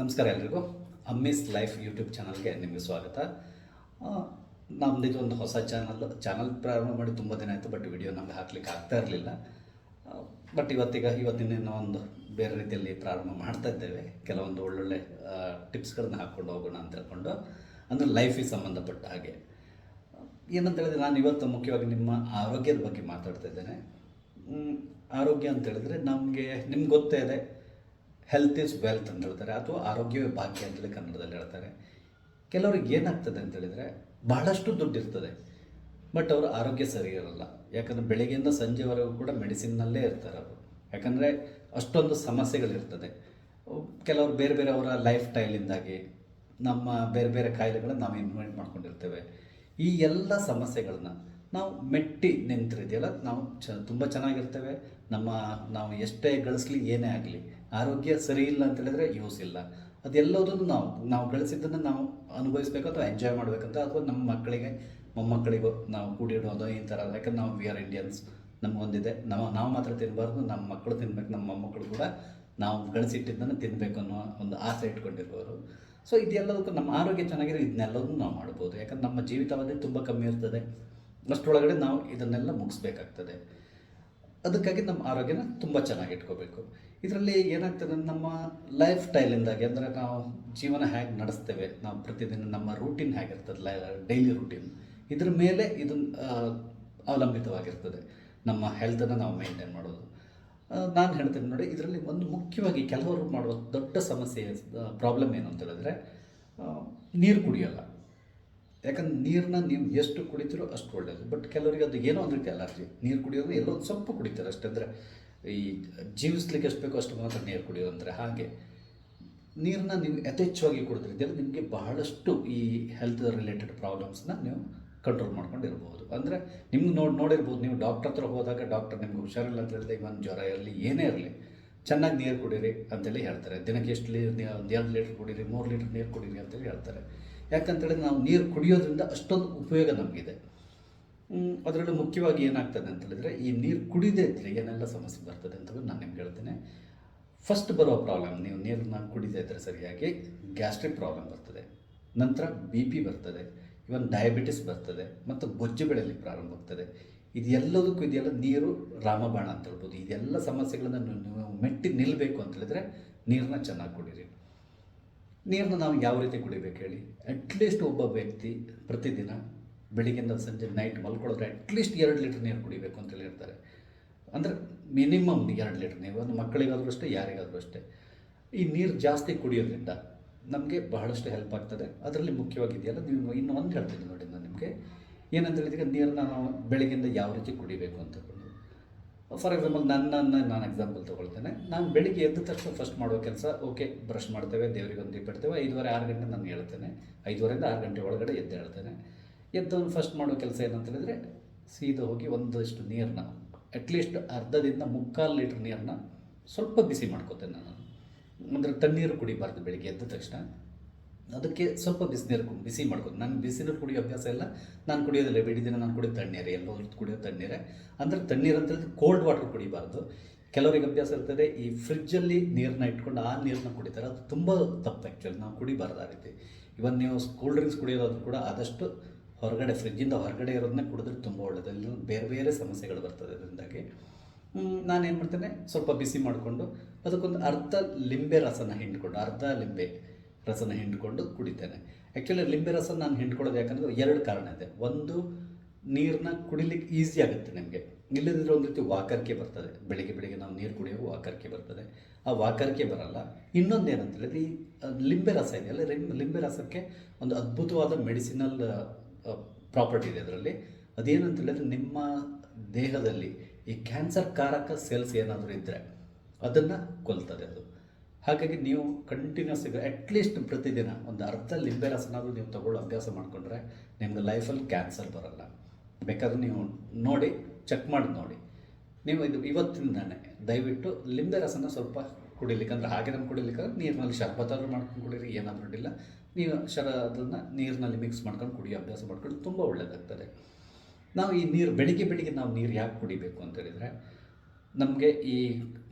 ನಮಸ್ಕಾರ ಎಲ್ರಿಗೂ. ಅಮ್ಮಿಸ್ life YouTube ಚಾನಲ್ಗೆ ನಿಮಗೆ ಸ್ವಾಗತ. ನಮ್ಮದು ಒಂದು ಹೊಸ ಚಾನಲ್ ಪ್ರಾರಂಭ ಮಾಡಿ ತುಂಬ ದಿನ ಆಯಿತು, ಬಟ್ ವಿಡಿಯೋ ನಮಗೆ ಹಾಕ್ಲಿಕ್ಕೆ ಆಗ್ತಾ ಇರಲಿಲ್ಲ. ಬಟ್ ಇವತ್ತಿನ ಒಂದು ಬೇರೆ ರೀತಿಯಲ್ಲಿ ಪ್ರಾರಂಭ ಮಾಡ್ತಾ ಇದ್ದೇವೆ. ಕೆಲವೊಂದು ಒಳ್ಳೊಳ್ಳೆ ಟಿಪ್ಸ್ಗಳನ್ನ ಹಾಕ್ಕೊಂಡು ಹೋಗೋಣ ಅಂತ ಹೇಳ್ಕೊಂಡು, ಅಂದರೆ ಲೈಫಿಗೆ ಸಂಬಂಧಪಟ್ಟ ಹಾಗೆ. ಏನಂತ ಹೇಳಿದ್ರೆ, ನಾನು ಇವತ್ತು ಮುಖ್ಯವಾಗಿ ನಿಮ್ಮ ಆರೋಗ್ಯದ ಬಗ್ಗೆ ಮಾತಾಡ್ತಾ ಇದ್ದೇನೆ. ಆರೋಗ್ಯ ಅಂತ ಹೇಳಿದ್ರೆ ನಿಮ್ಗೆ ಗೊತ್ತೇ ಇದೆ, ಹೆಲ್ತ್ ಈಸ್ ವೆಲ್ತ್ ಅಂತ ಹೇಳ್ತಾರೆ, ಅಥವಾ ಆರೋಗ್ಯವೇ ಭಾಗ್ಯ ಅಂತೇಳಿ ಕನ್ನಡದಲ್ಲಿ ಹೇಳ್ತಾರೆ. ಕೆಲವ್ರಿಗೆ ಏನಾಗ್ತದೆ ಅಂತ ಹೇಳಿದರೆ, ಬಹಳಷ್ಟು ದುಡ್ಡು ಇರ್ತದೆ, ಬಟ್ ಅವರ ಆರೋಗ್ಯ ಸರಿ ಇರಲ್ಲ. ಯಾಕಂದರೆ ಬೆಳಗ್ಗೆಯಿಂದ ಸಂಜೆವರೆಗೂ ಕೂಡ ಮೆಡಿಸಿನ್ನಲ್ಲೇ ಇರ್ತಾರೆ ಅವರು. ಯಾಕಂದರೆ ಅಷ್ಟೊಂದು ಸಮಸ್ಯೆಗಳಿರ್ತದೆ. ಕೆಲವರು ಬೇರೆ ಬೇರೆ ಅವರ ಲೈಫ್ ಸ್ಟೈಲಿಂದಾಗಿ ನಮ್ಮ ಬೇರೆ ಬೇರೆ ಕಾಯಿಲೆಗಳನ್ನು ನಾವು ಇನ್ವೈಟ್ ಮಾಡ್ಕೊಂಡಿರ್ತೇವೆ. ಈ ಎಲ್ಲ ಸಮಸ್ಯೆಗಳನ್ನ ನಾವು ಮೆಟ್ಟಿ ನಿಂತಿದೆಯಲ್ಲ, ನಾವು ತುಂಬ ಚೆನ್ನಾಗಿರ್ತೇವೆ. ನಾವು ಎಷ್ಟೇ ಗಳಿಸ್ಲಿ, ಏನೇ ಆಗಲಿ, ಆರೋಗ್ಯ ಸರಿ ಇಲ್ಲ ಅಂತ ಹೇಳಿದ್ರೆ ಯೂಸ್ ಇಲ್ಲ. ಅದೆಲ್ಲದನ್ನು ನಾವು ಗಳಿಸಿದ್ದನ್ನು ನಾವು ಅನುಭವಿಸ್ಬೇಕು ಅಥವಾ ಎಂಜಾಯ್ ಮಾಡಬೇಕಂತ, ಅಥವಾ ನಮ್ಮ ಮಕ್ಕಳಿಗೆ ಮೊಮ್ಮಕ್ಕಳಿಗೂ ನಾವು ಕೂಡಿಡೋದು ಈ ಥರ. ಯಾಕಂದ್ರೆ ನಾವು ವಿ ಆರ್ ಇಂಡಿಯನ್ಸ್, ನಮಗೊಂದಿದೆ, ನಾವು ಮಾತ್ರ ತಿನ್ನಬಾರ್ದು, ನಮ್ಮ ಮಕ್ಕಳು ತಿನ್ಬೇಕು, ನಮ್ಮ ಮೊಮ್ಮಕ್ಕಳು ಕೂಡ ನಾವು ಗಳಿಸಿಟ್ಟಿದ್ದನ್ನು ತಿನ್ನಬೇಕು ಅನ್ನೋ ಒಂದು ಆಸೆ ಇಟ್ಕೊಂಡಿರ್ಬೋದು. ಸೊ ಇದೆಲ್ಲದಕ್ಕೂ ನಮ್ಮ ಆರೋಗ್ಯ ಚೆನ್ನಾಗಿರೋ ಇದನ್ನೆಲ್ಲದನ್ನು ನಾವು ಮಾಡ್ಬೋದು. ಯಾಕಂದ್ರೆ ನಮ್ಮ ಜೀವಿತಾವಧಿ ತುಂಬ ಕಮ್ಮಿ ಇರ್ತದೆ. ಅಷ್ಟರೊಳಗಡೆ ನಾವು ಇದನ್ನೆಲ್ಲ ಮುಗಿಸ್ಬೇಕಾಗ್ತದೆ. ಅದಕ್ಕಾಗಿ ನಮ್ಮ ಆರೋಗ್ಯನ ತುಂಬ ಚೆನ್ನಾಗಿ ಇಟ್ಕೋಬೇಕು. ಇದರಲ್ಲಿ ಏನಾಗ್ತದೆ, ನಮ್ಮ ಲೈಫ್ ಸ್ಟೈಲಿಂದಾಗಿ, ಅಂದರೆ ನಾವು ಜೀವನ ಹೇಗೆ ನಡೆಸ್ತೇವೆ, ನಾವು ಪ್ರತಿದಿನ ನಮ್ಮ ರೂಟೀನ್ ಹೇಗಿರ್ತದೆ, ಡೈಲಿ ರೂಟೀನ್, ಇದ್ರ ಮೇಲೆ ಇದು ಅವಲಂಬಿತವಾಗಿರ್ತದೆ ನಮ್ಮ ಹೆಲ್ತನ್ನು ನಾವು ಮೇಂಟೈನ್ ಮಾಡೋದು. ನಾನು ಹೇಳ್ತೇನೆ ನೋಡಿ, ಇದರಲ್ಲಿ ಒಂದು ಮುಖ್ಯವಾಗಿ ಕೆಲವರು ಮಾಡುವ ದೊಡ್ಡ ಸಮಸ್ಯೆ, ಪ್ರಾಬ್ಲಮ್ ಏನು ಅಂತ ಹೇಳಿದ್ರೆ, ನೀರು ಕುಡಿಯೋಲ್ಲ. ಯಾಕಂದ್ರೆ ನೀರನ್ನ ನೀವು ಎಷ್ಟು ಕುಡಿತೀರೋ ಅಷ್ಟು ಒಳ್ಳೆಯದು. ಬಟ್ ಕೆಲವರಿಗೆ ಅದು ಏನೋ ಒಂದು ರೀತಿ ಅಲರ್ಜಿ. ನೀರು ಕುಡಿಯೋದು ಎಲ್ಲೋ ಒಂದು ಸ್ವಲ್ಪ ಕುಡಿತಾರೆ ಅಷ್ಟೇ. ಅಂದರೆ ಈ ಜೀವಿಸ್ಲಿಕ್ಕೆ ಎಷ್ಟು ಬೇಕೋ ಅಷ್ಟು ಮಾತ್ರ ನೀರು ಕುಡಿಯೋದು. ಅಂದರೆ ಹಾಗೆ ನೀರನ್ನ ನೀವು ಯಥೇಚ್ಛವಾಗಿ ಕುಡಿದ್ರಿದ್ದೆಲ್ಲ ನಿಮಗೆ ಬಹಳಷ್ಟು ಈ ಹೆಲ್ತ್ ರಿಲೇಟೆಡ್ ಪ್ರಾಬ್ಲಮ್ಸ್ನ ನೀವು ಕಂಟ್ರೋಲ್ ಮಾಡ್ಕೊಂಡಿರ್ಬೋದು. ಅಂದರೆ ನಿಮ್ಗೆ ನೋಡಿರ್ಬೋದು, ನೀವು ಡಾಕ್ಟರ್ ಹತ್ರ ಹೋದಾಗ ಡಾಕ್ಟರ್ ನಿಮ್ಗೆ ಹುಷಾರಿಲ್ಲ ಅಂತ ಹೇಳಿದ್ರೆ, ಇವನ್ ಜ್ವರ ಇರಲಿ ಏನೇ ಇರಲಿ, ಚೆನ್ನಾಗಿ ನೀರು ಕುಡೀರಿ ಅಂತೇಳಿ ಹೇಳ್ತಾರೆ. ದಿನಕ್ಕೆ ಎಷ್ಟು ಒಂದು 2 ಲೀಟ್ರ್ ಕುಡೀರಿ, 3 ಲೀಟ್ರ್ ನೀರು ಕುಡೀರಿ ಅಂತೇಳಿ ಹೇಳ್ತಾರೆ. ಯಾಕಂತೇಳಿದ್ರೆ ನಾವು ನೀರು ಕುಡಿಯೋದ್ರಿಂದ ಅಷ್ಟೊಂದು ಉಪಯೋಗ ನಮಗಿದೆ. ಅದರಲ್ಲೂ ಮುಖ್ಯವಾಗಿ ಏನಾಗ್ತದೆ ಅಂತ ಹೇಳಿದ್ರೆ, ಈ ನೀರು ಕುಡಿದೇ ಇದ್ದರೆ ಏನೆಲ್ಲ ಸಮಸ್ಯೆ ಬರ್ತದೆ ಅಂತ ನಾನು ನಿಮ್ಗೆ ಹೇಳ್ತೇನೆ. ಫಸ್ಟ್ ಬರೋ ಪ್ರಾಬ್ಲಮ್, ನೀವು ನೀರನ್ನ ಕುಡಿದೇ ಇದ್ದರೆ ಸರಿಯಾಗಿ ಗ್ಯಾಸ್ಟ್ರಿಕ್ ಪ್ರಾಬ್ಲಮ್ ಬರ್ತದೆ, ನಂತರ BP ಬರ್ತದೆ, ಇವನ್ ಡಯಾಬಿಟಿಸ್ ಬರ್ತದೆ, ಮತ್ತು ಬೊಜ್ಜು ಬೆಳೆಯಲಿಕ್ಕೆ ಪ್ರಾರಂಭ ಆಗ್ತದೆ. ಇದೆಲ್ಲ ನೀರು ರಾಮಬಾಣ ಅಂತ ಹೇಳ್ಬೋದು. ಇದೆಲ್ಲ ಸಮಸ್ಯೆಗಳನ್ನು ನೀವು ಮೆಟ್ಟಿ ನಿಲ್ಲಬೇಕು ಅಂತ ಹೇಳಿದ್ರೆ ನೀರನ್ನ ಚೆನ್ನಾಗಿ ಕುಡೀರಿ. ನೀರನ್ನ ನಾವು ಯಾವ ರೀತಿ ಕುಡಿಬೇಕು ಹೇಳಿ? ಅಟ್ಲೀಸ್ಟ್ ಒಬ್ಬ ವ್ಯಕ್ತಿ ಪ್ರತಿದಿನ ಬೆಳಿಗ್ಗೆಯಿಂದ ಸಂಜೆ ನೈಟ್ ಮಲ್ಕೊಳ್ಳೋದ್ರೆ ಅಟ್ಲೀಸ್ಟ್ 2 ಲೀಟ್ರ್ ನೀರು ಕುಡಿಬೇಕು ಅಂತೇಳಿ ಹೇಳ್ತಾರೆ. ಅಂದರೆ ಮಿನಿಮಮ್ 2 ಲೀಟ್ರ್. ನೀವು ಒಂದು ಮಕ್ಕಳಿಗಾದರೂ ಅಷ್ಟೇ, ಯಾರಿಗಾದರೂ ಅಷ್ಟೇ. ಈ ನೀರು ಜಾಸ್ತಿ ಕುಡಿಯೋದ್ರಿಂದ ನಮಗೆ ಬಹಳಷ್ಟು ಹೆಲ್ಪ್ ಆಗ್ತದೆ. ಅದರಲ್ಲಿ ಮುಖ್ಯವಾಗಿದೆಯಲ್ಲ, ನೀವು ಇನ್ನೂ ಒಂದು ಹೇಳ್ತೀನಿ ನೋಡಿ ನಾನು ನಿಮಗೆ. ಏನಂತ ಹೇಳಿದ್ರೆ, ನೀರನ್ನ ನಾವು ಬೆಳಗ್ಗೆಯಿಂದ ಯಾವ ರೀತಿ ಕುಡಿಬೇಕು ಅಂತ. ಫಾರ್ ಎಕ್ಸಾಂಪಲ್ ನಾನು ಎಕ್ಸಾಂಪಲ್ ತೊಗೊಳ್ತೇನೆ. ನಾನು ಬೆಳಿಗ್ಗೆ ಎದ್ದ ತಕ್ಷಣ ಫಸ್ಟ್ ಮಾಡೋ ಕೆಲಸ, ಓಕೆ, ಬ್ರಷ್ ಮಾಡ್ತೇವೆ, ದೇವರಿಗೆ ಒಂದು ದೀಪ ಇಡ್ತೇವೆ, 5:30-6 ಗಂಟೆ ನಾನು ಹೇಳ್ತೇನೆ. 5:30ರಿಂದ 6 ಗಂಟೆ ಒಳಗಡೆ ಹೇಳ್ತೇನೆ. ಎದ್ದವನು ಫಸ್ಟ್ ಮಾಡೋ ಕೆಲಸ ಏನಂತ ಹೇಳಿದ್ರೆ, ಸೀದಾ ಹೋಗಿ ಒಂದಷ್ಟು ನೀರನ್ನ, ಅಟ್ಲೀಸ್ಟ್ ಅರ್ಧದಿಂದ 3/4 ಲೀಟ್ರ್ ನೀರನ್ನ ಸ್ವಲ್ಪ ಬಿಸಿ ಮಾಡ್ಕೋತೇನೆ ನಾನು. ಅಂದರೆ ತಣ್ಣೀರು ಕುಡಿಬಾರ್ದು ಬೆಳಿಗ್ಗೆ ಎದ್ದ ತಕ್ಷಣ. ಅದಕ್ಕೆ ಸ್ವಲ್ಪ ಬಿಸಿ ಮಾಡ್ಕೊಂಡು, ನಾನು ಬಿಸಿನೀರು ಕುಡಿಯೋ ಅಭ್ಯಾಸ ಇಲ್ಲ, ನಾನು ಕುಡಿಯೋದಿಲ್ಲ. ಬೆಳಿ ದಿನ ನಾನು ಕುಡಿಯೋ ತಣ್ಣೀರೇ, ಎಲ್ಲೋ ಕುಡಿಯೋದು ತಣ್ಣೀರೇ. ಅಂದರೆ ತಣ್ಣೀರು ಅಂತ ಹೇಳಿದ್ರೆ ಕೋಲ್ಡ್ ವಾಟರ್ ಕುಡಿಬಾರ್ದು. ಕೆಲವರಿಗೆ ಅಭ್ಯಾಸ ಇರ್ತದೆ, ಈ ಫ್ರಿಜ್ಜಲ್ಲಿ ನೀರನ್ನ ಇಟ್ಕೊಂಡು ಆ ನೀರನ್ನ ಕುಡಿತಾರೆ. ಅದು ತುಂಬ ತಪ್ಪು. ಆ್ಯಕ್ಚುಲಿ ನಾವು ಕುಡಿಬಾರ್ದು ಆ ರೀತಿ. ಇವನ್ ನೀವು ಕೂಲ್ ಡ್ರಿಂಕ್ಸ್ ಕುಡಿಯೋದಾದ್ರೂ ಕೂಡ ಆದಷ್ಟು ಹೊರಗಡೆ, ಫ್ರಿಜ್ಜಿಂದ ಹೊರಗಡೆ ಇರೋದನ್ನೇ ಕುಡಿದ್ರೆ ತುಂಬ ಒಳ್ಳೆಯದು. ಅಲ್ಲಿ ಬೇರೆ ಬೇರೆ ಸಮಸ್ಯೆಗಳು ಬರ್ತದೆ ಅದರಿಂದಾಗಿ. ನಾನೇನು ಮಾಡ್ತೇನೆ, ಸ್ವಲ್ಪ ಬಿಸಿ ಮಾಡಿಕೊಂಡು ಅದಕ್ಕೊಂದು ಅರ್ಧ ಲಿಂಬೆ ಹಿಂಡ್ಕೊಂಡು ಕುಡಿತೇನೆ. ಆ್ಯಕ್ಚುಲಿ ಲಿಂಬೆ ರಸ ನಾನು ಹಿಂಡ್ಕೊಳ್ಳೋದು ಯಾಕಂದರೆ 2 ಕಾರಣ ಇದೆ. ಒಂದು, ನೀರನ್ನ ಕುಡಿಲಿಕ್ಕೆ ಈಸಿ ಆಗುತ್ತೆ ನಿಮಗೆ. ಇಲ್ಲದಿದ್ದರೆ ಒಂದು ರೀತಿ ವಾಕರಿಕೆ ಬರ್ತದೆ. ಬೆಳಿಗ್ಗೆ ನಾವು ನೀರು ಕುಡಿಯೋದು ವಾಕರಿಕೆ ಬರ್ತದೆ. ಆ ವಾಕರಿಕೆ ಬರಲ್ಲ. ಇನ್ನೊಂದು ಏನಂತ ಹೇಳಿದ್ರೆ, ಈ ಲಿಂಬೆ ರಸ ಇದೆಯಲ್ಲ, ಲಿಂಬೆ ರಸಕ್ಕೆ ಒಂದು ಅದ್ಭುತವಾದ ಮೆಡಿಸಿನಲ್ ಪ್ರಾಪರ್ಟಿ ಇದೆ ಅದರಲ್ಲಿ. ಅದೇನಂತ ಹೇಳಿದ್ರೆ, ನಿಮ್ಮ ದೇಹದಲ್ಲಿ ಈ ಕ್ಯಾನ್ಸರ್ ಕಾರಕ ಸೆಲ್ಸ್ ಏನಾದರೂ ಇದ್ದರೆ ಅದನ್ನು ಕೊಲ್ತದೆ ಅದು. ಹಾಗಾಗಿ ನೀವು ಕಂಟಿನ್ಯೂಸ್ ಅಟ್ಲೀಸ್ಟ್ ಪ್ರತಿದಿನ ಒಂದು ಅರ್ಧ ಲಿಂಬೆ ರಸನಾದರೂ ನೀವು ತಗೊಳ್ಳೋ ಅಭ್ಯಾಸ ಮಾಡಿಕೊಂಡ್ರೆ ನಿಮ್ಗೆ ಲೈಫಲ್ಲಿ ಕ್ಯಾನ್ಸರ್ ಬರೋಲ್ಲ. ಬೇಕಾದ್ರೆ ನೀವು ನೋಡಿ, ಚೆಕ್ ಮಾಡಿ ನೋಡಿ. ನೀವು ಇದು ಇವತ್ತಿಂದಾನೆ ದಯವಿಟ್ಟು ಲಿಂಬೆ ರಸನ ಸ್ವಲ್ಪ ಕುಡಿಲಿಕ್ಕೆ, ಅಂದರೆ ಹಾಗೆ ನಮ್ಮ ಕುಡಿಲಿಕ್ಕೆ ನೀರಿನಲ್ಲಿ ಶರ್ಬತ್ತಾದ್ರೂ ಮಾಡ್ಕೊಂಡು ಕುಡೀರಿ, ಏನಾದರೂ ಅಡ್ಡಿಲ್ಲ. ನೀವು ಅದನ್ನು ನೀರಿನಲ್ಲಿ ಮಿಕ್ಸ್ ಮಾಡ್ಕೊಂಡು ಕುಡಿಯೋ ಅಭ್ಯಾಸ ಮಾಡ್ಕೊಂಡು ತುಂಬ ಒಳ್ಳೆಯದಾಗ್ತದೆ. ನಾವು ಈ ನೀರು ಬೆಳಿಗ್ಗೆ ನಾವು ನೀರು ಯಾಕೆ ಕುಡಿಬೇಕು ಅಂತ ಹೇಳಿದರೆ, ನಮಗೆ ಈ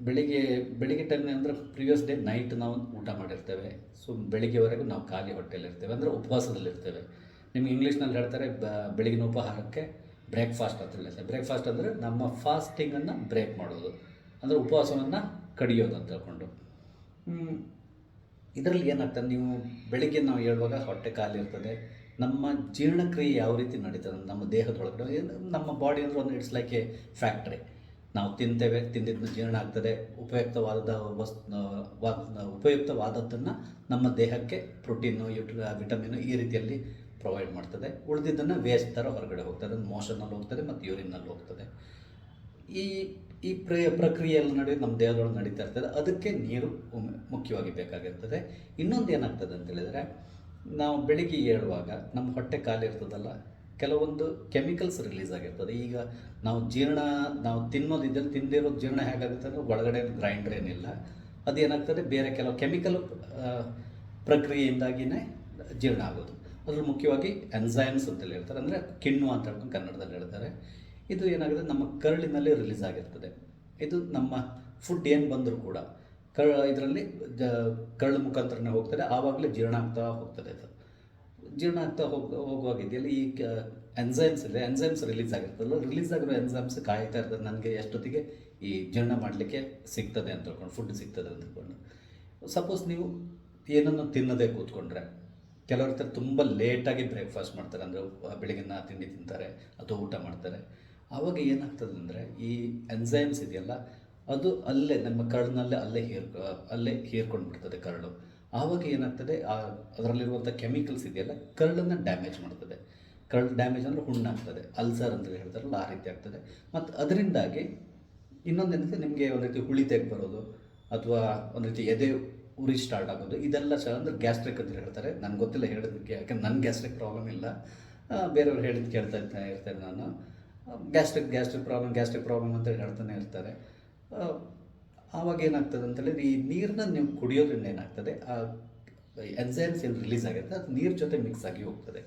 ಬೆಳಿಗ್ಗೆ ಟೈಮ್ ಅಂದರೆ ಪ್ರಿವಿಯಸ್ ಡೇ ನೈಟ್ ನಾವು ಊಟ ಮಾಡಿರ್ತೇವೆ. ಸೊ ಬೆಳಿಗ್ಗೆವರೆಗೂ ನಾವು ಖಾಲಿ ಹೊಟ್ಟೆಯಲ್ಲಿರ್ತೇವೆ, ಅಂದರೆ ಉಪವಾಸದಲ್ಲಿರ್ತೇವೆ. ನಿಮ್ಗೆ ಇಂಗ್ಲೀಷ್ನಲ್ಲಿ ಹೇಳ್ತಾರೆ ಬೆಳಗಿನ ಉಪಹಾರಕ್ಕೆ ಬ್ರೇಕ್ಫಾಸ್ಟ್ ಅಂತ ಹೇಳ್ತಾರೆ. ಬ್ರೇಕ್ಫಾಸ್ಟ್ ಅಂದರೆ ನಮ್ಮ ಫಾಸ್ಟಿಂಗನ್ನು ಬ್ರೇಕ್ ಮಾಡೋದು, ಅಂದರೆ ಉಪವಾಸವನ್ನು ಕಡಿಯೋದು ಅಂತ ಹೇಳ್ಕೊಂಡು. ಇದರಲ್ಲಿ ಏನಾಗ್ತದೆ, ನೀವು ಬೆಳಿಗ್ಗೆ ನಾವು ಹೇಳುವಾಗ ಹೊಟ್ಟೆ ಖಾಲಿ ಇರ್ತದೆ. ನಮ್ಮ ಜೀರ್ಣಕ್ರಿಯೆ ಯಾವ ರೀತಿ ನಡೀತದೆ ನಮ್ಮ ದೇಹದೊಳಗಡೆ, ನಮ್ಮ ಬಾಡಿ ಅಂದರೆ ಒಂದು ಇಟ್ಸ್ ಲೈಕ್ ಎ ಫ್ಯಾಕ್ಟ್ರಿ. ನಾವು ತಿಂತೇವೆ, ತಿಂದಿದ್ದನ್ನು ಜೀರ್ಣ ಆಗ್ತದೆ, ಉಪಯುಕ್ತವಾದದ್ದನ್ನು ನಮ್ಮ ದೇಹಕ್ಕೆ ಪ್ರೋಟೀನು, ವಿಟಮಿನು ಈ ರೀತಿಯಲ್ಲಿ ಪ್ರೊವೈಡ್ ಮಾಡ್ತದೆ. ಉಳಿದಿದ್ದನ್ನು ವೇಸ್ಟ್ ಥರ ಹೊರಗಡೆ ಹೋಗ್ತದೆ, ಮೋಷನಲ್ಲಿ ಹೋಗ್ತದೆ ಮತ್ತು ಯೂರಿನ್ನಲ್ಲಿ ಹೋಗ್ತದೆ. ಈ ಈ ಪ್ರಕ್ರಿಯೆಯಲ್ಲಿ ನಡುವೆ ನಮ್ಮ ದೇಹದೊಳಗೆ ನಡೀತಾ ಇರ್ತದೆ. ಅದಕ್ಕೆ ನೀರು ಮುಖ್ಯವಾಗಿ ಬೇಕಾಗಿರ್ತದೆ. ಇನ್ನೊಂದು ಏನಾಗ್ತದೆ ಅಂತ ಹೇಳಿದರೆ, ನಾವು ಬೆಳಿಗ್ಗೆ ಏಳುವಾಗ ನಮ್ಮ ಹೊಟ್ಟೆ ಖಾಲಿ ಇರ್ತದಲ್ಲ, ಕೆಲವೊಂದು ಕೆಮಿಕಲ್ಸ್ ರಿಲೀಸ್ ಆಗಿರ್ತದೆ. ಈಗ ನಾವು ತಿನ್ನೋದಿದ್ದಲ್ಲಿ ತಿಂದಿರೋದು ಜೀರ್ಣ ಹೇಗಾಗುತ್ತೆ ಅಂದರೆ, ಒಳಗಡೆ ಗ್ರೈಂಡರ್ ಏನಿಲ್ಲ, ಅದೇನಾಗ್ತದೆ ಬೇರೆ ಕೆಲವು ಕೆಮಿಕಲ್ ಪ್ರಕ್ರಿಯೆಯಿಂದಾಗಿಯೇ ಜೀರ್ಣ ಆಗೋದು. ಅದ್ರಲ್ಲಿ ಮುಖ್ಯವಾಗಿ ಎನ್ಸೈಮ್ಸ್ ಅಂತೇಳಿ ಹೇಳ್ತಾರೆ, ಅಂದರೆ ಕಿಣ್ಣು ಅಂತ ಹೇಳ್ಕೊಂಡು ಕನ್ನಡದಲ್ಲಿ ಹೇಳ್ತಾರೆ. ಇದು ಏನಾಗುತ್ತೆ, ನಮ್ಮ ಕರುಳಿನಲ್ಲಿ ರಿಲೀಸ್ ಆಗಿರ್ತದೆ. ಇದು ನಮ್ಮ ಫುಡ್ ಏನು ಬಂದರೂ ಕೂಡ ಇದರಲ್ಲಿ ಕರಳು ಮುಖಾಂತರನೇ ಹೋಗ್ತದೆ, ಆವಾಗಲೇ ಜೀರ್ಣ ಆಗ್ತಾ ಹೋಗ್ತದೆ. ಇದು ಜೀರ್ಣ ಆಗ್ತಾ ಹೋಗುವಾಗ ಇದೆಯಲ್ಲಿ ಈ ಎನ್ಸೈಮ್ಸ್ ರಿಲೀಸ್ ಆಗಿರ್ತದಲ್ಲ, ರಿಲೀಸ್ ಆಗಿರೋ ಎನ್ಸೈಮ್ಸ್ ಕಾಯ್ತಾ ಇರ್ತದೆ ನನಗೆ ಎಷ್ಟೊತ್ತಿಗೆ ಈ ಜೀರ್ಣ ಮಾಡಲಿಕ್ಕೆ ಸಿಗ್ತದೆ ಅಂತ ಹೇಳ್ಕೊಂಡು, ಫುಡ್ ಸಿಗ್ತದೆ ಅಂತ ಹೇಳ್ಕೊಂಡು. ಸಪೋಸ್ ನೀವು ಏನನ್ನು ತಿನ್ನದೇ ಕೂತ್ಕೊಂಡ್ರೆ, ಕೆಲವ್ರ ಥರ ತುಂಬ ಲೇಟಾಗಿ ಬ್ರೇಕ್ಫಾಸ್ಟ್ ಮಾಡ್ತಾರೆ, ಅಂದರೆ ಬೆಳಗಿನ ತಿಂಡಿ ತಿಂತಾರೆ ಅಥವಾ ಊಟ ಮಾಡ್ತಾರೆ. ಆವಾಗ ಏನಾಗ್ತದೆ ಅಂದರೆ, ಈ ಎನ್ಸೈಮ್ಸ್ ಇದೆಯಲ್ಲ, ಅದು ಅಲ್ಲೇ ನಮ್ಮ ಕರಳಿನಲ್ಲೇ ಅಲ್ಲೇ ಹೀರ್ಕೊಂಡು ಬಿಡ್ತದೆ ಕರಳು. ಆವಾಗ ಏನಾಗ್ತದೆ, ಅದರಲ್ಲಿರುವಂಥ ಕೆಮಿಕಲ್ಸ್ ಇದೆಯಲ್ಲ ಕರಳನ್ನು ಡ್ಯಾಮೇಜ್ ಮಾಡ್ತದೆ. ಕರಳು ಡ್ಯಾಮೇಜ್ ಅಂದರೆ ಹುಣ್ಣಾಗ್ತದೆ, ಅಲ್ಸರ್ ಅಂತ ಹೇಳ್ತಾರಲ್ಲ ಆ ರೀತಿ ಆಗ್ತದೆ. ಮತ್ತು ಅದರಿಂದಾಗಿ ಇನ್ನೊಂದೇನಂದರೆ, ನಿಮಗೆ ಒಂದು ರೀತಿ ಹುಳಿ ತೆಗೆ ಬರೋದು ಅಥವಾ ಒಂದು ರೀತಿ ಎದೆ ಉರಿ ಸ್ಟಾರ್ಟ್ ಆಗೋದು, ಇದೆಲ್ಲ ಅಂದರೆ ಗ್ಯಾಸ್ಟ್ರಿಕ್ ಅಂತ ಹೇಳ್ತಾರೆ. ನನಗೆ ಗೊತ್ತಿಲ್ಲ ಹೇಳೋದಕ್ಕೆ, ಯಾಕಂದ್ರೆ ನನ್ನ ಗ್ಯಾಸ್ಟ್ರಿಕ್ ಪ್ರಾಬ್ಲಮ್ ಇಲ್ಲ, ಬೇರೆಯವ್ರು ಹೇಳಿದ್ದು ಕೇಳ್ತಾ ಇರ್ತೇನೆ ನಾನು. ಗ್ಯಾಸ್ಟ್ರಿಕ್ ಪ್ರಾಬ್ಲಮ್ ಅಂತ ಹೇಳ್ತಾನೆ ಇರ್ತಾರೆ. ಆವಾಗ ಏನಾಗ್ತದೆ ಅಂತೇಳಿದ್ರೆ, ಈ ನೀರನ್ನ ನೀವು ಕುಡಿಯೋದ್ರಿಂದ ಏನಾಗ್ತದೆ, ಆ ಎನ್ಸೈಮ್ಸ್ ಏನು ರಿಲೀಸ್ ಆಗಿರುತ್ತೆ ಅದು ನೀರು ಜೊತೆ ಮಿಕ್ಸ್ ಆಗಿ ಹೋಗ್ತದೆ.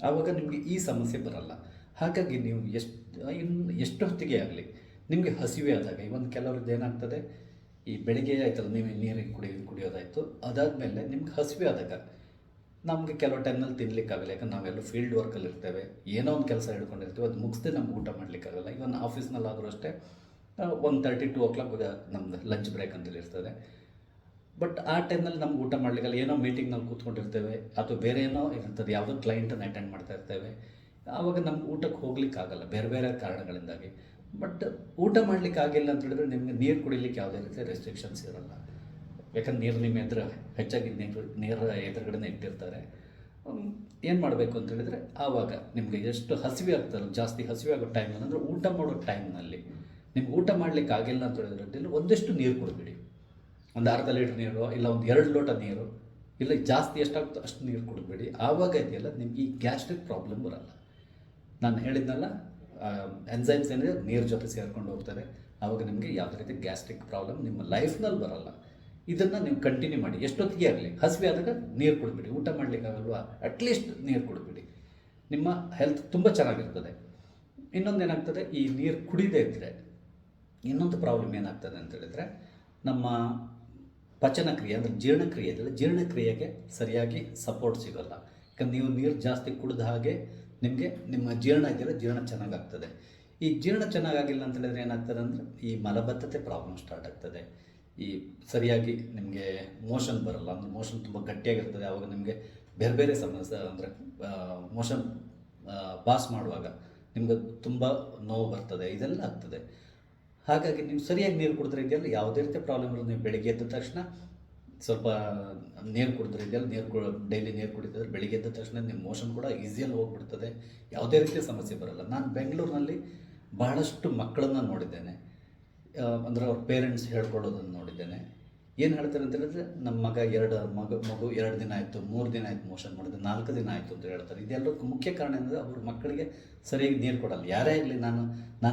ಆವಾಗ ನಿಮಗೆ ಈ ಸಮಸ್ಯೆ ಬರಲ್ಲ. ಹಾಗಾಗಿ ನೀವು ಎಷ್ಟು ಹೊತ್ತಿಗೆ ಆಗಲಿ ನಿಮಗೆ ಹಸಿವೆ ಆದಾಗ, ಇವನ್ ಕೆಲವ್ರದ್ದು ಏನಾಗ್ತದೆ, ಈ ಬೆಳಿಗ್ಗೆ ಆಯ್ತಲ್ಲ ನೀವು ನೀರಿಗೆ ಕುಡಿಯೋದಾಯಿತು, ಅದಾದಮೇಲೆ ನಿಮ್ಗೆ ಹಸಿವೆ ಆದಾಗ ನಮಗೆ ಕೆಲವು ಟೈಮ್ನಲ್ಲಿ ತಿನ್ನಲಿಕ್ಕಾಗಲ್ಲ. ಯಾಕಂದ್ರೆ ನಾವೆಲ್ಲ ಫೀಲ್ಡ್ ವರ್ಕಲ್ಲಿ ಇರ್ತೇವೆ, ಏನೋ ಒಂದು ಕೆಲಸ ಹಿಡ್ಕೊಂಡಿರ್ತೀವಿ, ಅದು ಮುಗಿಸ್ದೆ ನಮ್ಗೆ ಊಟ ಮಾಡಲಿಕ್ಕಾಗಲ್ಲ. ಇವನ್ ಆಫೀಸ್ನಲ್ಲಾದರೂ ಅಷ್ಟೇ 1:30 2 o'clock ನಮ್ದು ಲಂಚ್ ಬ್ರೇಕ್ ಅಂತೇಳಿ ಇರ್ತದೆ. ಬಟ್ ಆ ಟೈಮ್ನಲ್ಲಿ ನಮ್ಗೆ ಊಟ ಮಾಡಲಿಕ್ಕಲ್ಲ, ಏನೋ ಮೀಟಿಂಗ್ನಲ್ಲಿ ಕೂತ್ಕೊಂಡಿರ್ತೇವೆ ಅಥವಾ ಬೇರೆ ಏನೋ ಇರ್ತದೆ, ಯಾವುದೋ ಕ್ಲೈಂಟನ್ನು ಅಟೆಂಡ್ ಮಾಡ್ತಾ ಇರ್ತೇವೆ. ಆವಾಗ ನಮ್ಗೆ ಊಟಕ್ಕೆ ಹೋಗ್ಲಿಕ್ಕಾಗಲ್ಲ ಬೇರೆ ಬೇರೆ ಕಾರಣಗಳಿಂದಾಗಿ. ಬಟ್ ಊಟ ಮಾಡಲಿಕ್ಕೆ ಆಗಿಲ್ಲ ಅಂತ ಹೇಳಿದ್ರೆ ನಿಮಗೆ ನೀರು ಕುಡಿಲಿಕ್ಕೆ ಯಾವುದೇ ರೀತಿ ರೆಸ್ಟ್ರಿಕ್ಷನ್ಸ್ ಇರೋಲ್ಲ. ಯಾಕಂದ್ರೆ ನೀರು ನಿಮ್ಮ ಹೆಚ್ಚಾಗಿ ನೀರು ಎದುರುಗಡೆ ಇಟ್ಟಿರ್ತಾರೆ. ಏನು ಮಾಡಬೇಕು ಅಂತ ಹೇಳಿದರೆ, ಆವಾಗ ನಿಮಗೆ ಎಷ್ಟು ಹಸಿವೆ ಆಗ್ತಾರೋ, ಜಾಸ್ತಿ ಹಸಿವೆ ಆಗೋ ಟೈಮ್ ಅಂದರೆ ಊಟ ಮಾಡೋ ಟೈಮ್ನಲ್ಲಿ ನಿಮ್ಗೆ ಊಟ ಮಾಡಲಿಕ್ಕೆ ಆಗಿಲ್ಲ ಅಂತ ಹೇಳಿದ್ರೆ ಒಂದಷ್ಟು ನೀರು ಕುಡಿಬಿಡಿ. ಒಂದು ಅರ್ಧ ಲೀಟ್ರ್ ನೀರು, ಇಲ್ಲ ಒಂದು 2 ಲೋಟ ನೀರು, ಇಲ್ಲ ಜಾಸ್ತಿ ಎಷ್ಟಾಗ್ತೋ ಅಷ್ಟು ನೀರು ಕುಡಿದ್ಬಿಡಿ. ಆವಾಗ ಇದೆಯಲ್ಲ ನಿಮ್ಗೆ ಈ ಗ್ಯಾಸ್ಟ್ರಿಕ್ ಪ್ರಾಬ್ಲಮ್ ಬರಲ್ಲ. ನಾನು ಹೇಳಿದ್ನಲ್ಲ, ಎನ್ಸೈಮ್ಸ್ ಏನಿದೆ ನೀರು ಜೊತೆ ಸೇರ್ಕೊಂಡು ಹೋಗ್ತಾರೆ. ಆವಾಗ ನಿಮಗೆ ಯಾವುದೇ ರೀತಿ ಗ್ಯಾಸ್ಟ್ರಿಕ್ ಪ್ರಾಬ್ಲಮ್ ನಿಮ್ಮ ಲೈಫ್ನಲ್ಲಿ ಬರಲ್ಲ. ಇದನ್ನು ನೀವು ಕಂಟಿನ್ಯೂ ಮಾಡಿ. ಎಷ್ಟೊತ್ತಿಗೆ ಆಗಲಿ ಹಸಿವೆ ಆದಾಗ ನೀರು ಕುಡಿದ್ಬಿಡಿ. ಊಟ ಮಾಡಲಿಕ್ಕಾಗಲ್ವಾ, ಅಟ್ಲೀಸ್ಟ್ ನೀರು ಕುಡಿದ್ಬಿಡಿ. ನಿಮ್ಮ ಹೆಲ್ತ್ ತುಂಬ ಚೆನ್ನಾಗಿರ್ತದೆ. ಇನ್ನೊಂದೇನಾಗ್ತದೆ, ಈ ನೀರು ಕುಡಿದೇ ಇದ್ದರೆ ಇನ್ನೊಂದು ಪ್ರಾಬ್ಲಮ್ ಏನಾಗ್ತದೆ ಅಂತ ಹೇಳಿದರೆ, ನಮ್ಮ ಪಚನಕ್ರಿಯೆ ಅಂದರೆ ಜೀರ್ಣಕ್ರಿಯೆಗೆ ಸರಿಯಾಗಿ ಸಪೋರ್ಟ್ ಸಿಗೋಲ್ಲ. ಯಾಕಂದ್ರೆ ನೀವು ನೀರು ಜಾಸ್ತಿ ಕುಡಿದ ಹಾಗೆ ನಿಮ್ಮ ಜೀರ್ಣ ಚೆನ್ನಾಗಾಗ್ತದೆ. ಈ ಜೀರ್ಣ ಚೆನ್ನಾಗಾಗಿಲ್ಲ ಅಂತ ಹೇಳಿದ್ರೆ ಏನಾಗ್ತದೆ ಅಂದರೆ, ಈ ಮಲಬದ್ಧತೆ ಪ್ರಾಬ್ಲಮ್ ಸ್ಟಾರ್ಟ್ ಆಗ್ತದೆ. ಈ ಸರಿಯಾಗಿ ನಿಮಗೆ ಮೋಷನ್ ಬರಲ್ಲ, ಅಂದರೆ ಮೋಷನ್ ತುಂಬ ಗಟ್ಟಿಯಾಗಿರ್ತದೆ. ಆವಾಗ ನಿಮಗೆ ಬೇರೆ ಬೇರೆ ಸಮಸ್ಯೆ, ಅಂದರೆ ಮೋಷನ್ ಪಾಸ್ ಮಾಡುವಾಗ ನಿಮ್ಗೆ ತುಂಬ ನೋವು ಬರ್ತದೆ, ಇದೆಲ್ಲ ಆಗ್ತದೆ. ಹಾಗಾಗಿ ನೀವು ಸರಿಯಾಗಿ ನೀರು ಕುಡಿದ್ರೆ ಇದೆಯಲ್ಲ ಯಾವುದೇ ರೀತಿ ಪ್ರಾಬ್ಲಮ್ ಇರೋದು. ನೀವು ಬೆಳಿಗ್ಗೆ ಎದ್ದ ತಕ್ಷಣ ಸ್ವಲ್ಪ ನೀರು ಕುಡಿದ್ರೆ ಇದೆಯಲ್ಲ, ಡೈಲಿ ನೀರು ಕುಡಿತಿದ್ರೆ ಬೆಳಿಗ್ಗೆ ಎದ್ದ ತಕ್ಷಣ ನಿಮ್ಮ ಮೋಷನ್ ಕೂಡ ಈಸಿಯಲ್ಲಿ ಹೋಗ್ಬಿಡ್ತದೆ, ಯಾವುದೇ ರೀತಿಯ ಸಮಸ್ಯೆ ಬರಲ್ಲ. ನಾನು ಬೆಂಗಳೂರಿನಲ್ಲಿ ಬಹಳಷ್ಟು ಮಕ್ಕಳನ್ನು ನೋಡಿದ್ದೇನೆ, ಅಂದರೆ ಅವ್ರ ಪೇರೆಂಟ್ಸ್ ಹೇಳ್ಕೊಳ್ಳೋದನ್ನು ನೋಡಿದ್ದೇನೆ. ಏನು ಹೇಳ್ತಾರೆ ಅಂತ ಹೇಳಿದ್ರೆ, ನಮ್ಮ ಮಗು 2 ದಿನ ಆಯಿತು, 3 ದಿನ ಆಯಿತು ಮೋಷನ್ ಮಾಡಿದೆ, 4 ದಿನ ಆಯಿತು ಅಂತ ಹೇಳ್ತಾರೆ. ಇದೆಲ್ಲದಕ್ಕೂ ಮುಖ್ಯ ಕಾರಣ ಅಂದರೆ ಅವ್ರ ಮಕ್ಕಳಿಗೆ ಸರಿಯಾಗಿ ನೀರು ಕೊಡಲ್ಲ. ಯಾರೇ ಆಗಲಿ ನಾನು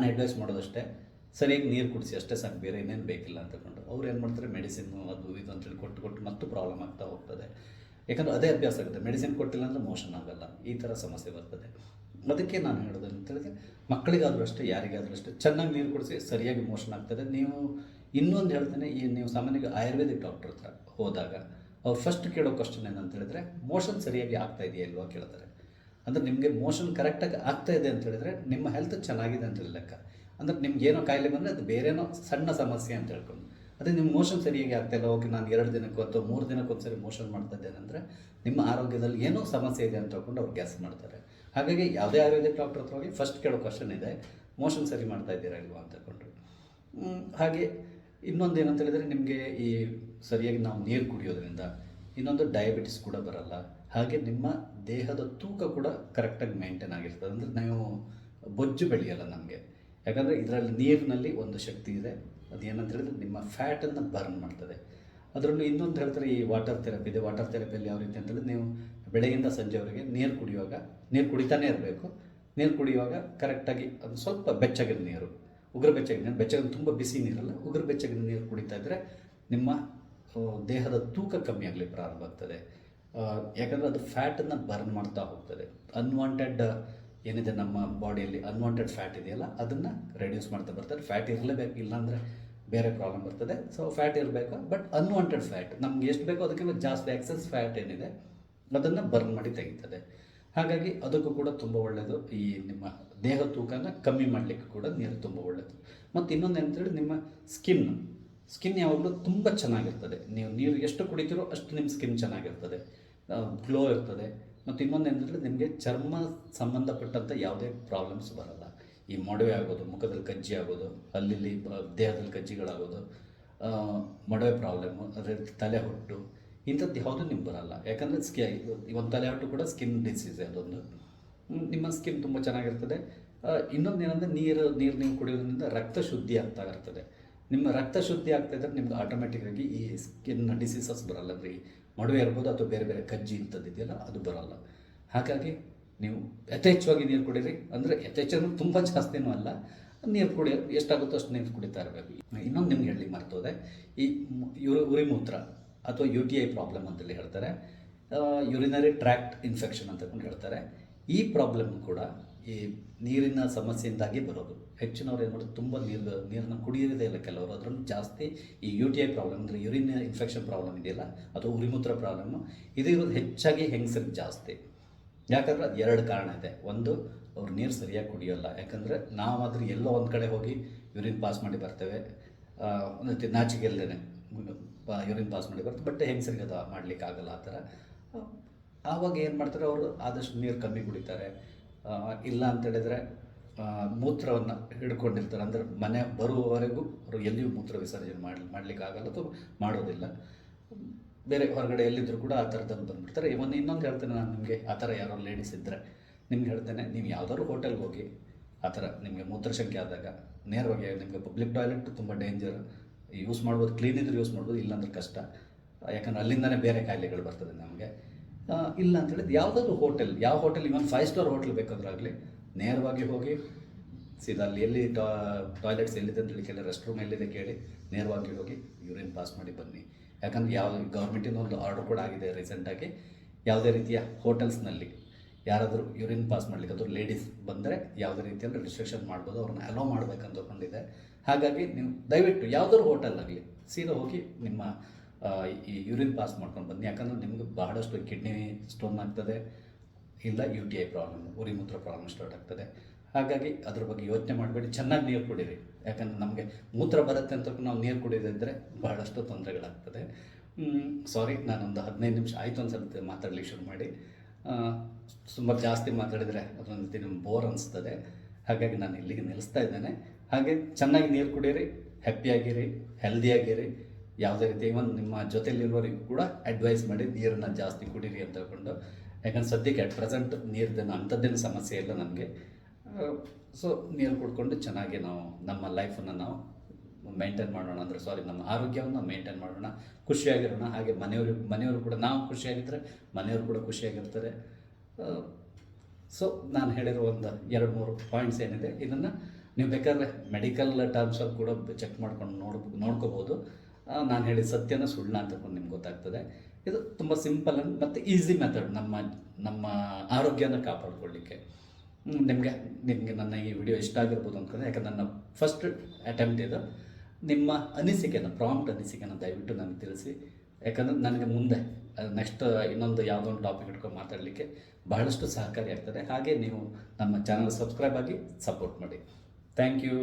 ಅಡ್ವೈಸ್ ಮಾಡೋದಷ್ಟೇ, ಸರಿಯಾಗಿ ನೀರು ಕುಡಿಸಿ ಅಷ್ಟೇ ಸಾಕು, ಬೇರೆ ಏನೇನು ಬೇಕಿಲ್ಲ ಅಂತಕೊಂಡು. ಅವ್ರು ಏನು ಮಾಡ್ತಾರೆ, ಮೆಡಿಸಿನ್ನು ಅದು ಇದು ಅಂತೇಳಿ ಕೊಟ್ಟು ಮತ್ತು ಪ್ರಾಬ್ಲಮ್ ಆಗ್ತಾ ಹೋಗ್ತದೆ. ಯಾಕಂದರೆ ಅದೇ ಅಭ್ಯಾಸ ಆಗುತ್ತೆ. ಮೆಡಿಸಿನ್ ಕೊಟ್ಟಿಲ್ಲ ಅಂದರೆ ಮೋಷನ್ ಆಗೋಲ್ಲ, ಈ ಥರ ಸಮಸ್ಯೆ ಬರ್ತದೆ. ಅದಕ್ಕೆ ನಾನು ಹೇಳೋದು ಅಂತ ಹೇಳಿದ್ರೆ ಮಕ್ಕಳಿಗಾದರೂ ಅಷ್ಟೇ, ಯಾರಿಗಾದರೂ ಅಷ್ಟೇ ಚೆನ್ನಾಗಿ ನೀರು ಕುಡಿಸಿ, ಸರಿಯಾಗಿ ಮೋಷನ್ ಆಗ್ತದೆ. ನೀವು ಇನ್ನೊಂದು ಹೇಳ್ತೇನೆ, ಈ ನೀವು ಸಾಮಾನ್ಯವಾಗಿ ಆಯುರ್ವೇದಿಕ್ ಡಾಕ್ಟರ್ ಹತ್ರ ಹೋದಾಗ ಅವ್ರು ಫಸ್ಟ್ ಕೇಳೋ ಕ್ವಶನ್ ಏನಂತ ಹೇಳಿದ್ರೆ ಮೋಷನ್ ಸರಿಯಾಗಿ ಆಗ್ತಾ ಇದೆಯಾ ಇಲ್ವಾ ಕೇಳ್ತಾರೆ. ಅಂದರೆ ನಿಮಗೆ ಮೋಷನ್ ಕರೆಕ್ಟಾಗಿ ಆಗ್ತಾ ಇದೆ ಅಂತ ಹೇಳಿದ್ರೆ ನಿಮ್ಮ ಹೆಲ್ತ್ ಚೆನ್ನಾಗಿದೆ ಅಂತ ಹೇಳಿ ಲೆಕ್ಕ. ಅಂದರೆ ನಿಮ್ಗೆ ಏನೋ ಕಾಯಿಲೆ ಬಂದರೆ ಅದು ಬೇರೆನೋ ಸಣ್ಣ ಸಮಸ್ಯೆ ಅಂತ ಹೇಳ್ಕೊಂಡು, ಅದೇ ನಿಮ್ಮ ಮೋಷನ್ ಸರಿಯಾಗಿ ಆಗ್ತಾಯಿಲ್ಲ, ಓಕೆ ನಾನು 2 ದಿನಕ್ಕೂ ಅಥವಾ 3 ದಿನಕ್ಕೊಂದು ಸರಿ ಮೋಷನ್ ಮಾಡ್ತಾ ಇದ್ದೇನೆ ಅಂದರೆ ನಿಮ್ಮ ಆರೋಗ್ಯದಲ್ಲಿ ಏನೋ ಸಮಸ್ಯೆ ಇದೆ ಅಂತ ಹೇಳ್ಕೊಂಡು ಅವ್ರು ಗ್ಯಾಸ್ ಮಾಡ್ತಾರೆ. ಹಾಗಾಗಿ ಯಾವುದೇ ಆಯುರ್ವೇದಿಕ್ ಡಾಕ್ಟರ್ ಹತ್ರ ಹೋಗಿ ಫಸ್ಟ್ ಕೇಳೋ ಕ್ವಶನ್ ಇದೆ, ಮೋಷನ್ ಸರಿ ಮಾಡ್ತಾ ಇದ್ದೀರಾ ಇಲ್ವಾ ಅಂತ ಹೇಳ್ಕೊಂಡು. ಹಾಗೆ ಇನ್ನೊಂದು ಏನಂತ ಹೇಳಿದರೆ ನಿಮಗೆ ಈ ಸರಿಯಾಗಿ ನಾವು ನೀರು ಕುಡಿಯೋದ್ರಿಂದ ಇನ್ನೊಂದು ಡಯಾಬಿಟಿಸ್ ಕೂಡ ಬರಲ್ಲ. ಹಾಗೆ ನಿಮ್ಮ ದೇಹದ ತೂಕ ಕೂಡ ಕರೆಕ್ಟಾಗಿ ಮೇಂಟೈನ್ ಆಗಿರ್ತದೆ. ಅಂದರೆ ನೀವು ಬೊಜ್ಜು ಬೆಳೆಯಲ್ಲ ನಮಗೆ, ಯಾಕಂದರೆ ಇದರಲ್ಲಿ ನೀರಿನಲ್ಲಿ ಒಂದು ಶಕ್ತಿ ಇದೆ, ಅದು ಏನಂತ ಹೇಳಿದ್ರೆ ನಿಮ್ಮ ಫ್ಯಾಟನ್ನು ಬರ್ನ್ ಮಾಡ್ತದೆ. ಅದರಲ್ಲೂ ಇನ್ನೊಂದು ಹೇಳ್ತಾರೆ, ಈ ವಾಟರ್ ಥೆರಪಿ ಇದೆ. ವಾಟರ್ ಥೆರಪಿಯಲ್ಲಿ ಯಾವ ರೀತಿ ಅಂತೇಳಿದ್ರೆ ನೀವು ಬೆಳಗಿಂದ ಸಂಜೆವರೆಗೆ ನೀರು ಕುಡಿಯುವಾಗ ನೀರು ಕುಡಿತಾನೇ ಇರಬೇಕು. ನೀರು ಕುಡಿಯುವಾಗ ಕರೆಕ್ಟಾಗಿ ಅದು ಸ್ವಲ್ಪ ಬೆಚ್ಚಗಿನ ನೀರು, ಉಗುರು ಬೆಚ್ಚಗಿನ ನೀರು, ಬೆಚ್ಚಗಿನ ತುಂಬ ಬಿಸಿ ನೀರಲ್ಲ, ಉಗುರು ಬೆಚ್ಚಗಿನ ನೀರು ಕುಡಿತಾ ಇದ್ದರೆ ನಿಮ್ಮ ದೇಹದ ತೂಕ ಕಮ್ಮಿ ಆಗಲಿ ಪ್ರಾರಂಭ ಆಗ್ತದೆ. ಯಾಕಂದರೆ ಅದು ಫ್ಯಾಟನ್ನು ಬರ್ನ್ ಮಾಡ್ತಾ ಹೋಗ್ತದೆ. ಅನ್ವಾಂಟೆಡ್ ಏನಿದೆ ನಮ್ಮ ಬಾಡಿಯಲ್ಲಿ ಅನ್ವಾಂಟೆಡ್ ಫ್ಯಾಟ್ ಇದೆಯಲ್ಲ ಅದನ್ನು ರೆಡ್ಯೂಸ್ ಮಾಡ್ತಾ ಬರ್ತಾರೆ. ಫ್ಯಾಟ್ ಇರಲೇಬೇಕು, ಇಲ್ಲಾಂದರೆ ಬೇರೆ ಪ್ರಾಬ್ಲಮ್ ಬರ್ತದೆ. ಸೊ ಫ್ಯಾಟ್ ಇರಬೇಕು, ಬಟ್ ಅನ್ವಾಂಟೆಡ್ ಫ್ಯಾಟ್ ನಮ್ಗೆ ಎಷ್ಟು ಬೇಕೋ ಅದಕ್ಕಿಂತ ಜಾಸ್ತಿ ಎಕ್ಸೆಸ್ ಫ್ಯಾಟ್ ಏನಿದೆ ಅದನ್ನು ಬರ್ನ್ ಮಾಡಿ ತೆಗಿತದೆ. ಹಾಗಾಗಿ ಅದಕ್ಕೂ ಕೂಡ ತುಂಬ ಒಳ್ಳೆಯದು. ಈ ನಿಮ್ಮ ದೇಹ ತೂಕನ ಕಮ್ಮಿ ಮಾಡಲಿಕ್ಕೆ ಕೂಡ ನೀರು ತುಂಬ ಒಳ್ಳೆಯದು. ಮತ್ತು ಇನ್ನೊಂದು ಏನಂತೇಳಿ ನಿಮ್ಮ ಸ್ಕಿನ್ ಯಾವಾಗಲೂ ತುಂಬ ಚೆನ್ನಾಗಿರ್ತದೆ. ನೀವು ನೀರು ಎಷ್ಟು ಕುಡಿತೀರೋ ಅಷ್ಟು ನಿಮ್ಮ ಸ್ಕಿನ್ ಚೆನ್ನಾಗಿರ್ತದೆ, ಗ್ಲೋ ಇರ್ತದೆ. ಮತ್ತು ಇನ್ನೊಂದು ಏನಂದರೆ ನಿಮಗೆ ಚರ್ಮ ಸಂಬಂಧಪಟ್ಟಂಥ ಯಾವುದೇ ಪ್ರಾಬ್ಲಮ್ಸ್ ಬರಲ್ಲ. ಈ ಮೊಡವೆ ಆಗೋದು, ಮುಖದಲ್ಲಿ ಕಜ್ಜಿ ಆಗೋದು, ಅಲ್ಲಿ ದೇಹದಲ್ಲಿ ಕಜ್ಜಿಗಳಾಗೋದು, ಮೊಡವೆ ಪ್ರಾಬ್ಲಮ್ಮು, ಅದೇ ತಲೆ ಹೊಟ್ಟು, ಇಂಥದ್ದು ಯಾವುದೂ ನಿಮ್ಗೆ ಬರಲ್ಲ. ಯಾಕಂದರೆ ಒಂದು ತಲೆ ಹೊಟ್ಟು ಕೂಡ ಸ್ಕಿನ್ ಡಿಸೀಸ್, ಅದೊಂದು. ನಿಮ್ಮ ಸ್ಕಿನ್ ತುಂಬ ಚೆನ್ನಾಗಿರ್ತದೆ. ಇನ್ನೊಂದು ಏನಂದರೆ ನೀರು ನೀವು ಕುಡಿಯೋದ್ರಿಂದ ರಕ್ತ ಶುದ್ಧಿ ಆಗ್ತಾ ಇರ್ತದೆ. ನಿಮ್ಮ ರಕ್ತ ಶುದ್ಧಿ ಆಗ್ತಾಯಿದ್ರೆ ನಿಮ್ಗೆ ಆಟೋಮೆಟಿಕ್ಕಾಗಿ ಈ ಸ್ಕಿನ್ ಡಿಸೀಸಸ್ ಬರಲ್ಲ. ಅಂದರೆ ಈ ಮೊಡವೆ ಇರ್ಬೋದು ಅಥವಾ ಬೇರೆ ಬೇರೆ ಕಜ್ಜಿ ಇಂಥದ್ದು ಇದೆಯಲ್ಲ ಅದು ಬರಲ್ಲ. ಹಾಗಾಗಿ ನೀವು ಯಥೇಚ್ಛವಾಗಿ ನೀರು ಕುಡೀರಿ. ಅಂದರೆ ಯಥೇಚ್ಛನೂ ತುಂಬ ಜಾಸ್ತಿನೂ ಅಲ್ಲ, ನೀರು ಕುಡಿಯೋ ಎಷ್ಟಾಗುತ್ತೋ ಅಷ್ಟು ನೀರು ಕುಡಿತಾ ಇರಬೇಕು. ಇನ್ನೊಂದು ನಿಮ್ಗೆ ಹೇಳಲಿಕ್ಕೆ ಮರ್ತೋದೆ, ಈ ಉರಿಮೂತ್ರ ಅಥವಾ UTI ಪ್ರಾಬ್ಲಮ್ ಅಂತೇಳಿ ಹೇಳ್ತಾರೆ, ಯುರಿನರಿ ಟ್ರ್ಯಾಕ್ಟ್ ಇನ್ಫೆಕ್ಷನ್ ಅಂತಕೊಂಡು ಹೇಳ್ತಾರೆ. ಈ ಪ್ರಾಬ್ಲಮ್ ಕೂಡ ಈ ನೀರಿನ ಸಮಸ್ಯೆಯಿಂದಾಗಿ ಬರೋದು. ಹೆಚ್ಚಿನವ್ರು ಏನು ಮಾಡೋದು, ತುಂಬ ನೀರನ್ನು ಕುಡಿಯೋದೇ ಇಲ್ಲ ಕೆಲವರು. ಅದರಲ್ಲೂ ಜಾಸ್ತಿ ಈ UTI ಪ್ರಾಬ್ಲಮ್ ಅಂದರೆ ಯುರಿನ್ ಇನ್ಫೆಕ್ಷನ್ ಪ್ರಾಬ್ಲಮ್ ಇದೆಯಲ್ಲ, ಅಥವಾ ಉರಿಮೂತ್ರ ಪ್ರಾಬ್ಲಮ್ಮು, ಇದು ಇರೋದು ಹೆಚ್ಚಾಗಿ ಹೆಂಗಸರಿಗೆ ಜಾಸ್ತಿ. ಯಾಕಂದರೆ ಅದು 2 ಕಾರಣ ಇದೆ. ಒಂದು, ಅವ್ರು ನೀರು ಸರಿಯಾಗಿ ಕುಡಿಯೋಲ್ಲ. ಯಾಕಂದರೆ ನಾವು ಮಾತ್ರ ಎಲ್ಲೋ ಒಂದು ಕಡೆ ಹೋಗಿ ಯೂರಿನ್ ಪಾಸ್ ಮಾಡಿ ಬರ್ತೇವೆ, ನಾಚಿಕೆ ಇಲ್ಲದೇ ಯೂರಿನ್ ಪಾಸ್ ಮಾಡಿ ಬರ್ತೇವೆ. ಬಟ್ ಹೆಂಗಸರಿಗೆ ಅದು ಮಾಡಲಿಕ್ಕಾಗಲ್ಲ ಆ ಥರ. ಆವಾಗ ಏನು ಮಾಡ್ತಾರೆ, ಅವರು ಆದಷ್ಟು ನೀರು ಕಮ್ಮಿ ಕುಡಿತಾರೆ. ಇಲ್ಲ ಅಂತೇಳಿದರೆ ಮೂತ್ರವನ್ನು ಹಿಡ್ಕೊಂಡಿರ್ತಾರೆ. ಅಂದರೆ ಮನೆ ಬರುವವರೆಗೂ ಅವರು ಎಲ್ಲಿಯೂ ಮೂತ್ರ ವಿಸರ್ಜನೆ ಮಾಡಲಿಕ್ಕಾಗಲ್ಲ ಅಥವಾ ಮಾಡೋದಿಲ್ಲ. ಬೇರೆ ಹೊರಗಡೆ ಎಲ್ಲಿದ್ದರೂ ಕೂಡ ಆ ಥರದಲ್ಲಿ ಬಂದುಬಿಡ್ತಾರೆ. ಇನ್ನೊಂದು ಹೇಳ್ತೇನೆ ನಾನು ನಿಮಗೆ, ಆ ಥರ ಯಾರೋ ಲೇಡೀಸ್ ಇದ್ದರೆ ನಿಮ್ಗೆ ಹೇಳ್ತೇನೆ, ನೀವು ಯಾವುದಾದ್ರು ಹೋಟೆಲ್ಗೆ ಹೋಗಿ ಆ ಥರ ನಿಮಗೆ ಮೂತ್ರಶಂಕೆ ಆದಾಗ ನೇರವಾಗಿ ನಿಮಗೆ ಪಬ್ಲಿಕ್ ಟಾಯ್ಲೆಟ್ ತುಂಬ ಡೇಂಜರ್. ಯೂಸ್ ಮಾಡ್ಬೋದು, ಕ್ಲೀನ್ ಇದ್ರೆ ಯೂಸ್ ಮಾಡ್ಬೋದು, ಇಲ್ಲಾಂದ್ರೆ ಕಷ್ಟ. ಯಾಕಂದರೆ ಅಲ್ಲಿಂದನೇ ಬೇರೆ ಕಾಯಿಲೆಗಳು ಬರ್ತದೆ ನಮಗೆ. ಇಲ್ಲ ಅಂತೇಳಿದ್ದು ಯಾವುದಾದ್ರು ಯಾವ ಹೋಟೆಲ್, ಇವನ್ 5 ಸ್ಟಾರ್ ಹೋಟೆಲ್ ಬೇಕಾದ್ರಾಗಲಿ, ನೇರವಾಗಿ ಹೋಗಿ ಸೀದಾ ಅಲ್ಲಿ ಎಲ್ಲಿ ಟಾಯ್ಲೆಟ್ಸ್ ಎಲ್ಲಿದೆ ಅಂತೇಳಿ ಕೇಳಿ, ರೆಸ್ಟ್ ರೂಮ್ ಎಲ್ಲಿದೆ ಕೇಳಿ, ನೇರವಾಗಿ ಹೋಗಿ ಯೂರಿನ್ ಪಾಸ್ ಮಾಡಿ ಬನ್ನಿ. ಯಾಕಂದರೆ ಗೌರ್ಮೆಂಟಿಂದ ಒಂದು ಆರ್ಡರ್ ಕೂಡ ಆಗಿದೆ ರೀಸೆಂಟಾಗಿ, ಯಾವುದೇ ರೀತಿಯ ಹೋಟೆಲ್ಸ್ನಲ್ಲಿ ಯಾರಾದರೂ ಯೂರಿನ್ ಪಾಸ್ ಮಾಡಲಿಕ್ಕೆ ಅದು ಲೇಡೀಸ್ ಬಂದರೆ ಯಾವುದೇ ರೀತಿಯಲ್ಲಿ ರಿಸ್ಟ್ರಿಕ್ಷನ್ ಮಾಡ್ಬೋದು, ಅವ್ರನ್ನ ಅಲೋ ಮಾಡಬೇಕಂತ ತಗೊಂಡಿದೆ. ಹಾಗಾಗಿ ನೀವು ದಯವಿಟ್ಟು ಯಾವುದಾದ್ರು ಹೋಟೆಲ್ ಆಗಲಿ ಸೀದಾ ಹೋಗಿ ನಿಮ್ಮ ಈ ಯೂರಿನ್ ಪಾಸ್ ಮಾಡ್ಕೊಂಡು ಬನ್ನಿ. ಯಾಕಂದರೆ ನಿಮಗೆ ಬಹಳಷ್ಟು ಕಿಡ್ನಿ ಸ್ಟೋನ್ ಆಗ್ತದೆ, ಇಲ್ಲ UTI ಪ್ರಾಬ್ಲಮ್, ಉರಿಮೂತ್ರ ಪ್ರಾಬ್ಲಮ್ ಸ್ಟಾರ್ಟ್ ಆಗ್ತದೆ. ಹಾಗಾಗಿ ಅದ್ರ ಬಗ್ಗೆ ಯೋಚನೆ ಮಾಡಬೇಡಿ, ಚೆನ್ನಾಗಿ ನೀರು ಕುಡೀರಿ. ಯಾಕಂದರೆ ನಮಗೆ ಮೂತ್ರ ಬರುತ್ತೆ ಅಂತ ನಾವು ನೀರು ಕುಡಿಯೋದಿದ್ದರೆ ಬಹಳಷ್ಟು ತೊಂದರೆಗಳಾಗ್ತದೆ. ಸಾರಿ, ನಾನೊಂದು 15 ನಿಮಿಷ ಆಯಿತು ಅನ್ಸುತ್ತೆ ಮಾತಾಡಲಿಕ್ಕೆ ಶುರು ಮಾಡಿ. ತುಂಬ ಜಾಸ್ತಿ ಮಾತಾಡಿದರೆ ಅದೊಂದು ರೀತಿ ನಿಮ್ಗೆ ಬೋರ್ ಅನಿಸ್ತದೆ. ಹಾಗಾಗಿ ನಾನು ಇಲ್ಲಿಗೆ ನಿಲ್ಲಿಸ್ತಾ ಇದ್ದೇನೆ. ಹಾಗೆ ಚೆನ್ನಾಗಿ ನೀರು ಕುಡೀರಿ, ಹ್ಯಾಪಿಯಾಗಿರಿ, ಹೆಲ್ದಿಯಾಗಿರಿ. ಯಾವುದೇ ರೀತಿ ಇವನ್ ನಿಮ್ಮ ಜೊತೆಯಲ್ಲಿರುವವರಿಗೂ ಕೂಡ ಅಡ್ವೈಸ್ ಮಾಡಿ ನೀರನ್ನು ಜಾಸ್ತಿ ಕುಡೀರಿ ಅಂತ ಹೇಳ್ಕೊಂಡು. ಯಾಕಂದ್ರೆ ಸದ್ಯಕ್ಕೆ ಅಟ್ ಪ್ರೆಸೆಂಟ್ ನೀರ್ದೇನು ಅಂಥದ್ದೇನು ಸಮಸ್ಯೆ ಇಲ್ಲ ನಮಗೆ. ಸೊ ನೀರು ಕುಡ್ಕೊಂಡು ಚೆನ್ನಾಗಿ ನಾವು ನಮ್ಮ ಲೈಫನ್ನು ನಾವು ಮೇಂಟೈನ್ ಮಾಡೋಣ. ಅಂದರೆ ನಮ್ಮ ಆರೋಗ್ಯವನ್ನು ಮೇಂಟೈನ್ ಮಾಡೋಣ, ಖುಷಿಯಾಗಿರೋಣ. ಹಾಗೆ ಮನೆಯವರು ಕೂಡ, ನಾವು ಖುಷಿಯಾಗಿದ್ದರೆ ಮನೆಯವರು ಕೂಡ ಖುಷಿಯಾಗಿರ್ತಾರೆ. ಸೊ ನಾನು ಹೇಳಿರೋ ಒಂದು 2-3 ಪಾಯಿಂಟ್ಸ್ ಏನಿದೆ, ಇದನ್ನು ನೀವು ಬೇಕಾದ್ರೆ ಮೆಡಿಕಲ್ ಟರ್ಮ್ಸಲ್ಲಿ ಕೂಡ ಚೆಕ್ ಮಾಡ್ಕೊಂಡು ನೋಡ್ಕೋಬೋದು. ನಾನು ಹೇಳಿದ ಸತ್ಯನ ಸುಳ್ಳ ಅಂತ ನಿಮ್ಗೆ ಗೊತ್ತಾಗ್ತದೆ. ಇದು ತುಂಬ ಸಿಂಪಲ್ ಮತ್ತು ಈಸಿ ಮೆಥಡ್ ನಮ್ಮ ಆರೋಗ್ಯನ ಕಾಪಾಡ್ಕೊಳ್ಳಿಕ್ಕೆ. ನಿಮಗೆ ನಿಮಗೆ ನನ್ನ ಈ ವಿಡಿಯೋ ಇಷ್ಟ ಆಗಿರ್ಬೋದು ಅಂದ್ಕೊಂಡೆ, ಯಾಕಂದ್ರೆ ನನ್ನ ಫಸ್ಟ್ ಅಟೆಂಪ್ಟ್ ಇದು. ನಿಮ್ಮ ಅನಿಸಿಕೆಯನ್ನು ಅನಿಸಿಕೆಯನ್ನು ದಯವಿಟ್ಟು ನನಗೆ ತಿಳಿಸಿ, ಯಾಕಂದರೆ ನನಗೆ ಮುಂದೆ ನೆಕ್ಸ್ಟ್ ಇನ್ನೊಂದು ಯಾವುದೋ ಒಂದು ಟಾಪಿಕ್ ಇಟ್ಕೊಂಡು ಮಾತಾಡಲಿಕ್ಕೆ ಬಹಳಷ್ಟು ಸಹಕಾರಿ ಆಗ್ತದೆ. ಹಾಗೆ ನೀವು ನಮ್ಮ ಚಾನಲ್ ಸಬ್ಸ್ಕ್ರೈಬ್ ಆಗಿ ಸಪೋರ್ಟ್ ಮಾಡಿ. Thank you.